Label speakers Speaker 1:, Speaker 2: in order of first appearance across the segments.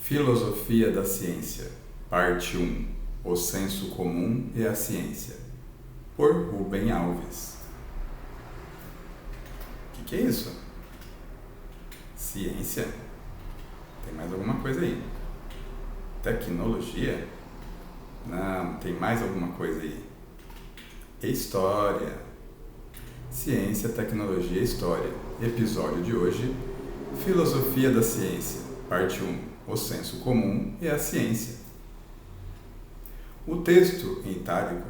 Speaker 1: Filosofia da Ciência, Parte 1: O Senso Comum e a Ciência, por Rubem Alves. O que é isso? Ciência? Tem mais alguma coisa aí? Tecnologia? Não, tem mais alguma coisa aí. História. Ciência, tecnologia e história. Episódio de hoje: Filosofia da Ciência, Parte 1: O Senso Comum e a Ciência. O texto em itálico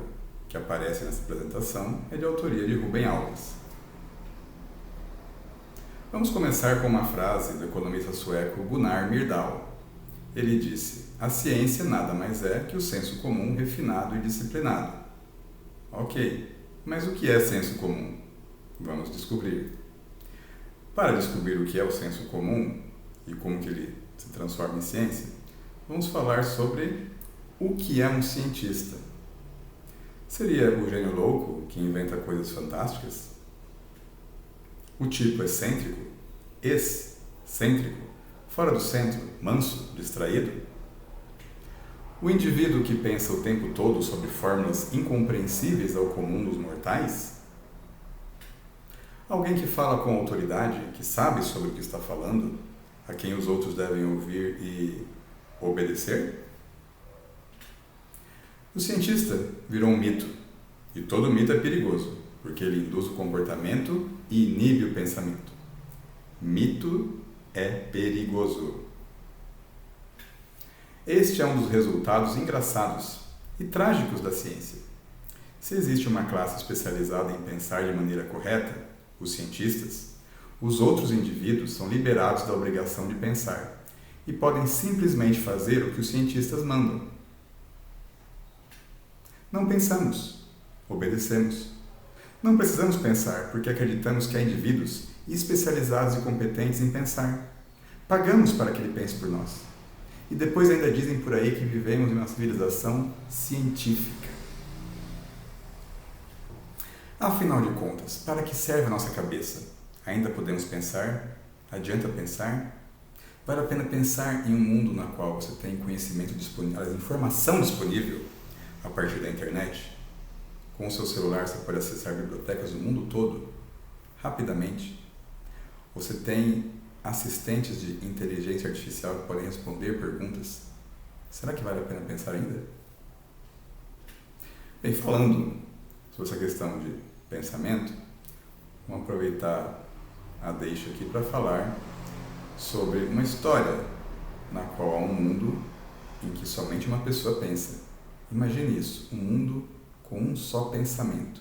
Speaker 1: que aparece nessa apresentação é de autoria de Rubem Alves. Vamos começar com uma frase do economista sueco Gunnar Myrdal. Ele disse: "A ciência nada mais é que o senso comum refinado e disciplinado." Ok, mas o que é senso comum? Vamos descobrir. Para descobrir o que é o senso comum e como que ele se transforma em ciência, vamos falar sobre o que é um cientista. Seria o gênio louco que inventa coisas fantásticas? O tipo excêntrico? Excêntrico? Fora do centro? Manso? Distraído? O indivíduo que pensa o tempo todo sobre fórmulas incompreensíveis ao comum dos mortais? Alguém que fala com autoridade, que sabe sobre o que está falando, a quem os outros devem ouvir e obedecer? O cientista virou um mito, e todo mito é perigoso, porque ele induz o comportamento e inibe o pensamento. Mito é perigoso. Este é um dos resultados engraçados e trágicos da ciência. Se existe uma classe especializada em pensar de maneira correta, os cientistas, os outros indivíduos são liberados da obrigação de pensar e podem simplesmente fazer o que os cientistas mandam. Não pensamos, obedecemos. Não precisamos pensar porque acreditamos que há indivíduos especializados e competentes em pensar. Pagamos para que ele pense por nós. E depois ainda dizem por aí que vivemos em uma civilização científica. Afinal de contas, para que serve a nossa cabeça? Ainda podemos pensar? Adianta pensar? Vale a pena pensar em um mundo no qual você tem conhecimento disponível, a informação disponível a partir da internet? Com o seu celular você pode acessar bibliotecas do mundo todo, rapidamente. Você tem assistentes de inteligência artificial que podem responder perguntas. Será que vale a pena pensar ainda? Bem, falando sobre essa questão de pensamento, vamos aproveitar a deixa aqui para falar sobre uma história na qual há um mundo em que somente uma pessoa pensa. Imagine isso, um mundo com um só pensamento.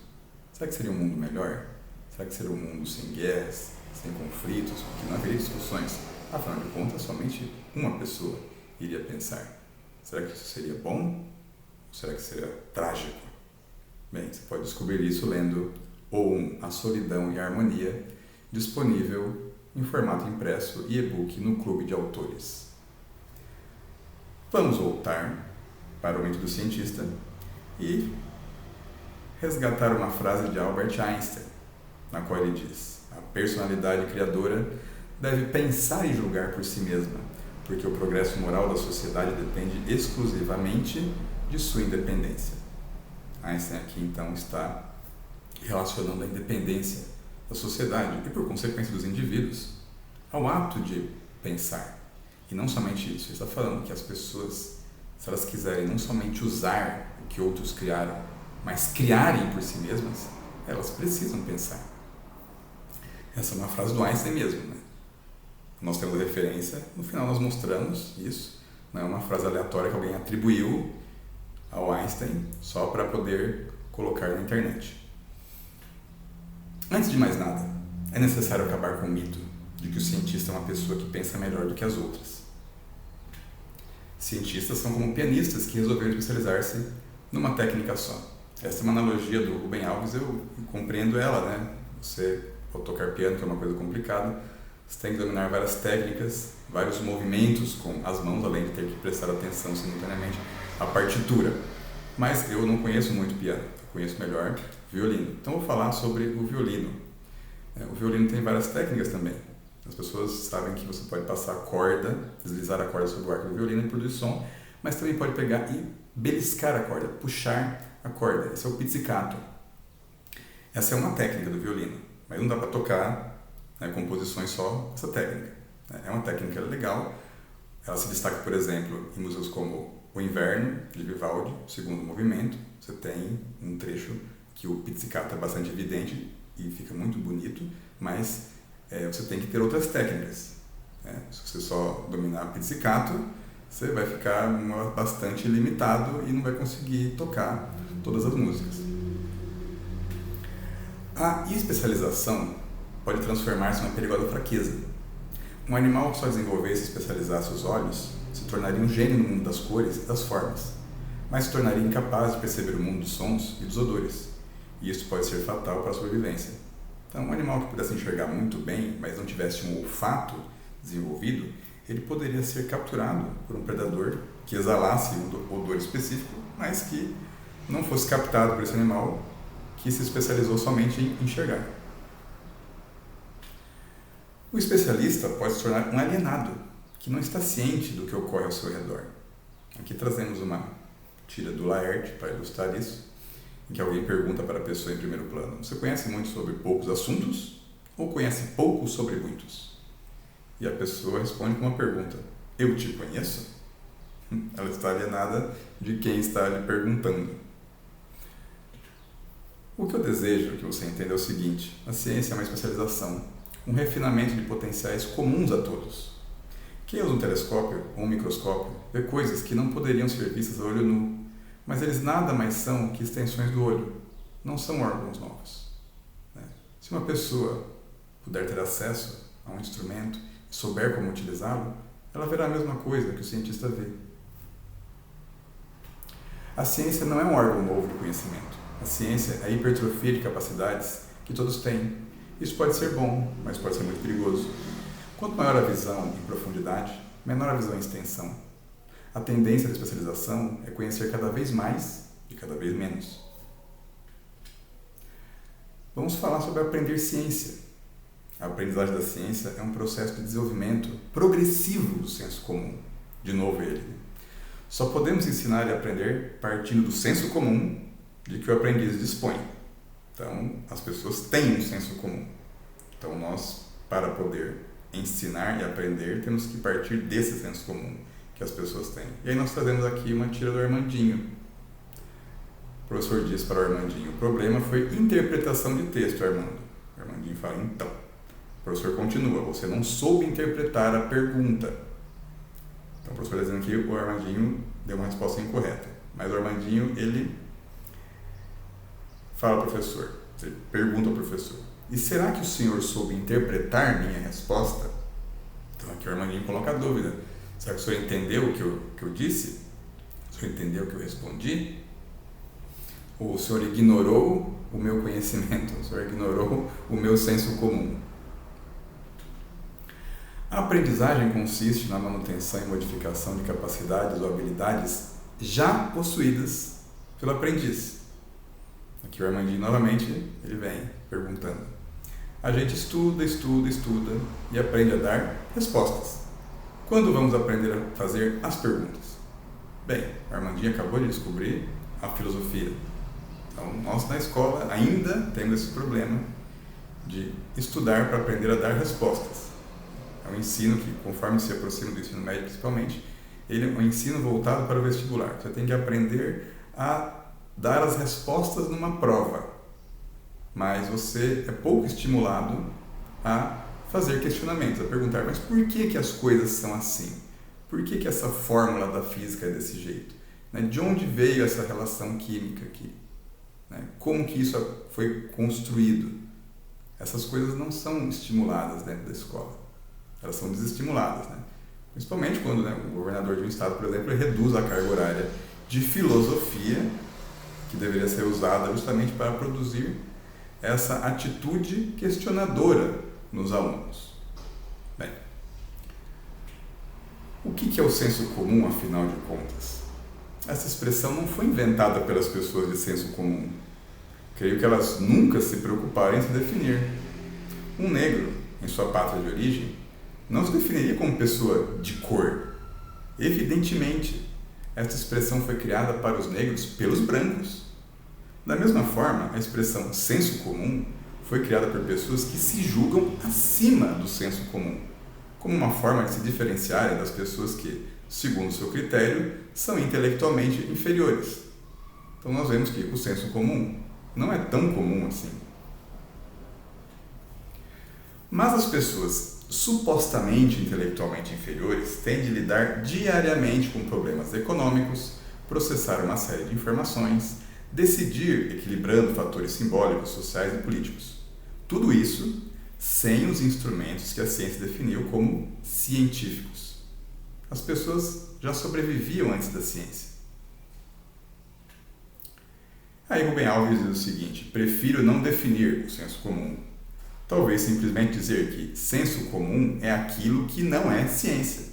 Speaker 1: Será que seria um mundo melhor? Será que seria um mundo sem guerras, sem conflitos, que não haveria discussões? Afinal de contas, somente uma pessoa iria pensar. Será que isso seria bom? Ou será que seria trágico? Bem, você pode descobrir isso lendo A Solidão e a Harmonia, disponível em formato impresso e e-book no Clube de Autores. Vamos voltar para o mente do cientista e resgatar uma frase de Albert Einstein, na qual ele diz: "A personalidade criadora deve pensar e julgar por si mesma, porque o progresso moral da sociedade depende exclusivamente de sua independência." Einstein aqui então está relacionando a independência da sociedade e, por consequência, dos indivíduos ao ato de pensar. E não somente isso, ele está falando que as pessoas, se elas quiserem não somente usar o que outros criaram, mas criarem por si mesmas, elas precisam pensar. Essa é uma frase do Einstein mesmo, né? Nós temos referência, no final nós mostramos isso, não é uma frase aleatória que alguém atribuiu ao Einstein só para poder colocar na internet. Antes de mais nada, é necessário acabar com o mito de que o cientista é uma pessoa que pensa melhor do que as outras. Cientistas são como pianistas que resolveram especializar-se numa técnica só. Essa é uma analogia do Rubem Alves, eu compreendo ela, né? Você, ao tocar piano, que é uma coisa complicada, você tem que dominar várias técnicas, vários movimentos com as mãos, além de ter que prestar atenção simultaneamente à partitura. Mas eu não conheço muito piano, eu conheço melhor violino. Então eu vou falar sobre o violino. O violino tem várias técnicas também. As pessoas sabem que você pode passar a corda, deslizar a corda sobre o arco do violino e produzir som, mas também pode pegar e beliscar a corda, puxar a corda. Esse é o pizzicato. Essa é uma técnica do violino, mas não dá para tocar, né, composições só com essa técnica. É uma técnica legal. Ela se destaca, por exemplo, em músicas como O Inverno, de Vivaldi, o segundo movimento. Você tem um trecho que o pizzicato é bastante evidente e fica muito bonito, mas você tem que ter outras técnicas. Se você só dominar pizzicato, você vai ficar bastante limitado e não vai conseguir tocar todas as músicas. A especialização pode transformar-se em uma perigosa fraqueza. Um animal que só desenvolvesse e especializasse os olhos se tornaria um gênio no mundo das cores e das formas, mas se tornaria incapaz de perceber o mundo dos sons e dos odores, e isso pode ser fatal para a sobrevivência. Então, um animal que pudesse enxergar muito bem, mas não tivesse um olfato desenvolvido, ele poderia ser capturado por um predador que exalasse um odor específico, mas que não fosse captado por esse animal que se especializou somente em enxergar. O especialista pode se tornar um alienado, que não está ciente do que ocorre ao seu redor. Aqui trazemos uma tira do Laerte para ilustrar isso, em que alguém pergunta para a pessoa em primeiro plano: você conhece muito sobre poucos assuntos ou conhece pouco sobre muitos? E a pessoa responde com uma pergunta: eu te conheço? Ela está alienada de quem está lhe perguntando. O que eu desejo que você entenda é o seguinte: a ciência é uma especialização, um refinamento de potenciais comuns a todos. Quem usa um telescópio ou um microscópio vê coisas que não poderiam ser vistas a olho nu, mas eles nada mais são que extensões do olho, não são órgãos novos. Se uma pessoa puder ter acesso a um instrumento e souber como utilizá-lo, ela verá a mesma coisa que o cientista vê. A ciência não é um órgão novo de conhecimento. A ciência é a hipertrofia de capacidades que todos têm. Isso pode ser bom, mas pode ser muito perigoso. Quanto maior a visão em profundidade, menor a visão em extensão. A tendência da especialização é conhecer cada vez mais e cada vez menos. Vamos falar sobre aprender ciência. A aprendizagem da ciência é um processo de desenvolvimento progressivo do senso comum. De novo ele. Só podemos ensinar e aprender partindo do senso comum de que o aprendiz dispõe. Então, as pessoas têm um senso comum. Então, nós, para poder ensinar e aprender, temos que partir desse senso comum que as pessoas têm. E aí nós trazemos aqui uma tira do Armandinho. O professor diz para o Armandinho: o problema foi interpretação de texto, Armando. O Armandinho fala: então. O professor continua: você não soube interpretar a pergunta. Então, o professor está dizendo que o Armandinho deu uma resposta incorreta. Mas o Armandinho, ele fala ao professor, ele pergunta ao professor: e será que o senhor soube interpretar minha resposta? Então aqui o Armandinho coloca a dúvida: será que o senhor entendeu o que eu disse? O senhor entendeu o que eu respondi? Ou o senhor ignorou o meu conhecimento? O senhor ignorou o meu senso comum? A aprendizagem consiste na manutenção e modificação de capacidades ou habilidades já possuídas pelo aprendiz. Aqui o Armandinho novamente ele vem perguntando. A gente estuda e aprende a dar respostas. Quando vamos aprender a fazer as perguntas? Bem, o Armandinho acabou de descobrir a filosofia. Então, nós na escola ainda temos esse problema de estudar para aprender a dar respostas. É um ensino que, conforme se aproxima do ensino médio principalmente, ele é um ensino voltado para o vestibular. Você tem que aprender a dar as respostas numa prova, mas você é pouco estimulado a fazer questionamentos, a perguntar: mas por que as coisas são assim? Por que essa fórmula da física é desse jeito? De onde veio essa relação química aqui? Como que isso foi construído? Essas coisas não são estimuladas dentro da escola, elas são desestimuladas, Principalmente quando o governador de um estado, por exemplo, reduz a carga horária de filosofia, que deveria ser usada justamente para produzir essa atitude questionadora nos alunos. Bem, o que é o senso comum, afinal de contas? Essa expressão não foi inventada pelas pessoas de senso comum. Creio que elas nunca se preocuparam em se definir. Um negro, em sua pátria de origem, não se definiria como pessoa de cor. Evidentemente, esta expressão foi criada para os negros pelos brancos. Da mesma forma, a expressão senso comum foi criada por pessoas que se julgam acima do senso comum, como uma forma de se diferenciarem das pessoas que, segundo seu critério, são intelectualmente inferiores. Então nós vemos que o senso comum não é tão comum assim. Mas as pessoas supostamente intelectualmente inferiores têm de lidar diariamente com problemas econômicos, processar uma série de informações, decidir equilibrando fatores simbólicos, sociais e políticos. Tudo isso sem os instrumentos que a ciência definiu como científicos. As pessoas já sobreviviam antes da ciência. Aí Rubem Alves diz o seguinte: prefiro não definir o senso comum. Talvez simplesmente dizer que senso comum é aquilo que não é ciência.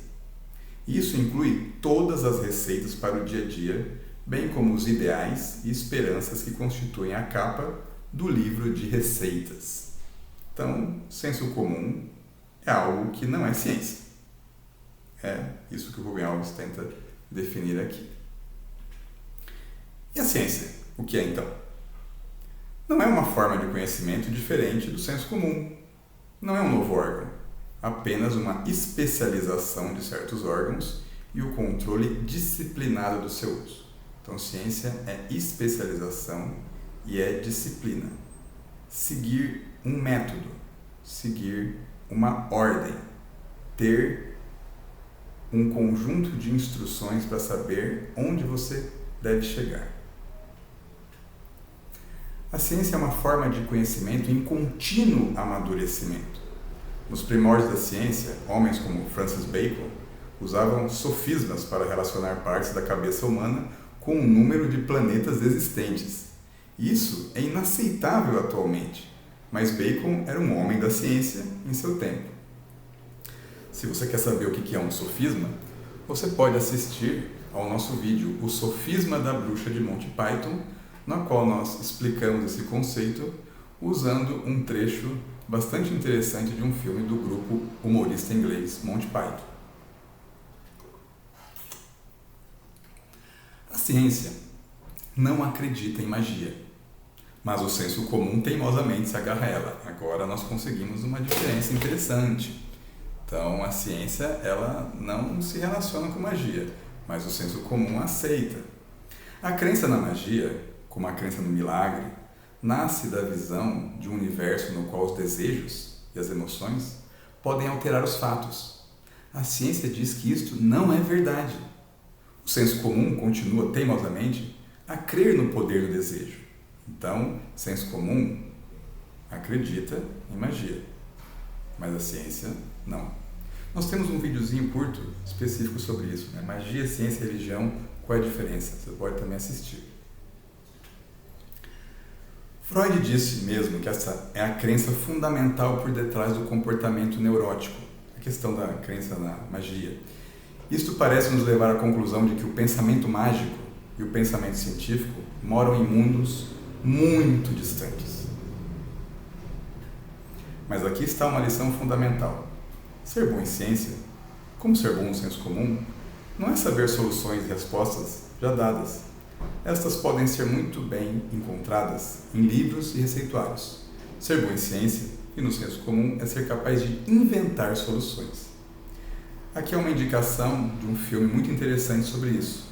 Speaker 1: Isso inclui todas as receitas para o dia a dia, bem como os ideais e esperanças que constituem a capa do livro de receitas. Então, senso comum é algo que não é ciência. É isso que o Rubem Alves tenta definir aqui. E a ciência? O que é então? Não é uma forma de conhecimento diferente do senso comum. Não é um novo órgão, apenas uma especialização de certos órgãos e o controle disciplinado do seu uso. Então, ciência é especialização e é disciplina. Seguir um método, seguir uma ordem, ter um conjunto de instruções para saber onde você deve chegar. A ciência é uma forma de conhecimento em contínuo amadurecimento. Nos primórdios da ciência, homens como Francis Bacon usavam sofismas para relacionar partes da cabeça humana com o número de planetas existentes. Isso é inaceitável atualmente, mas Bacon era um homem da ciência em seu tempo. Se você quer saber o que é um sofisma, você pode assistir ao nosso vídeo O Sofisma da Bruxa de Monty Python, na qual nós explicamos esse conceito usando um trecho bastante interessante de um filme do grupo humorista inglês Monty Python. A ciência não acredita em magia, mas o senso comum teimosamente se agarra a ela. Agora nós conseguimos uma diferença interessante. Então a ciência ela não se relaciona com magia, mas o senso comum aceita. A crença na magia, como a crença no milagre, nasce da visão de um universo no qual os desejos e as emoções podem alterar os fatos. A ciência diz que isto não é verdade. O senso comum continua teimosamente a crer no poder do desejo. Então, senso comum acredita em magia, mas a ciência não. Nós temos um videozinho curto específico sobre isso, né? Magia, ciência e religião, qual é a diferença? Você pode também assistir. Freud disse mesmo que essa é a crença fundamental por detrás do comportamento neurótico, a questão da crença na magia. Isto parece nos levar à conclusão de que o pensamento mágico e o pensamento científico moram em mundos muito distantes. Mas aqui está uma lição fundamental. Ser bom em ciência, como ser bom no senso comum, não é saber soluções e respostas já dadas. Estas podem ser muito bem encontradas em livros e receituários. Ser bom em ciência e no senso comum é ser capaz de inventar soluções. Aqui é uma indicação de um filme muito interessante sobre isso.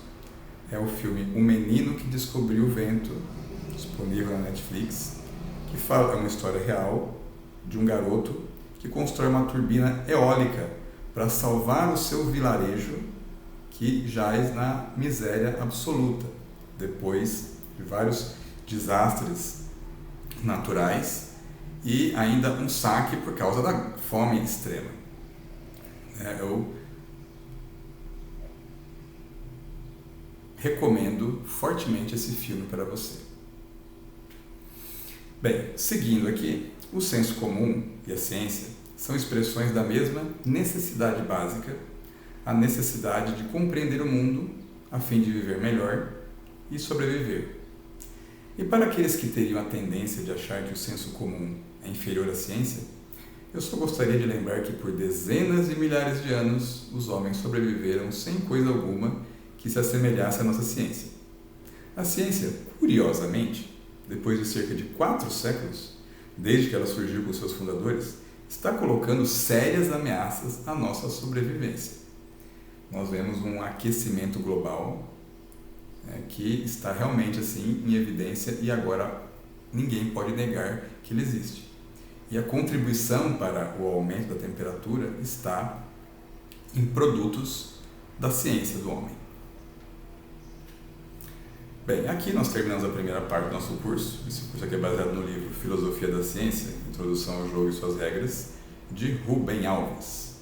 Speaker 1: É o filme O Menino que Descobriu o Vento, disponível na Netflix, que fala, é uma história real de um garoto que constrói uma turbina eólica para salvar o seu vilarejo que jaz na miséria absoluta, depois de vários desastres naturais e ainda um saque por causa da fome extrema. Eu recomendo fortemente esse filme para você. Bem, seguindo aqui, o senso comum e a ciência são expressões da mesma necessidade básica, a necessidade de compreender o mundo a fim de viver melhor e sobreviver. E para aqueles que teriam a tendência de achar que o senso comum é inferior à ciência, Eu só gostaria de lembrar que por dezenas de milhares de anos os homens sobreviveram sem coisa alguma que se assemelhasse à nossa ciência. A ciência, curiosamente, depois de cerca de 4 séculos, desde que ela surgiu com seus fundadores, está colocando sérias ameaças à nossa sobrevivência. Nós vemos um aquecimento global que está realmente assim em evidência e agora ninguém pode negar que ele existe. E a contribuição para o aumento da temperatura está em produtos da ciência do homem. Bem, aqui nós terminamos a primeira parte do nosso curso. Esse curso aqui é baseado no livro Filosofia da Ciência, Introdução ao Jogo e Suas Regras, de Rubem Alves.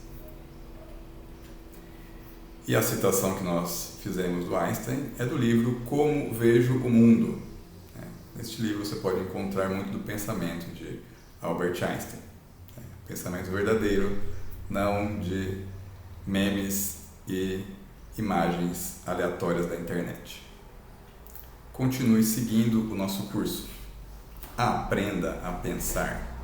Speaker 1: E a citação que nós fizemos do Einstein é do livro Como Vejo o Mundo. Neste livro você pode encontrar muito do pensamento de Albert Einstein. Pensamento verdadeiro, não de memes e imagens aleatórias da internet. Continue seguindo o nosso curso. Aprenda a pensar.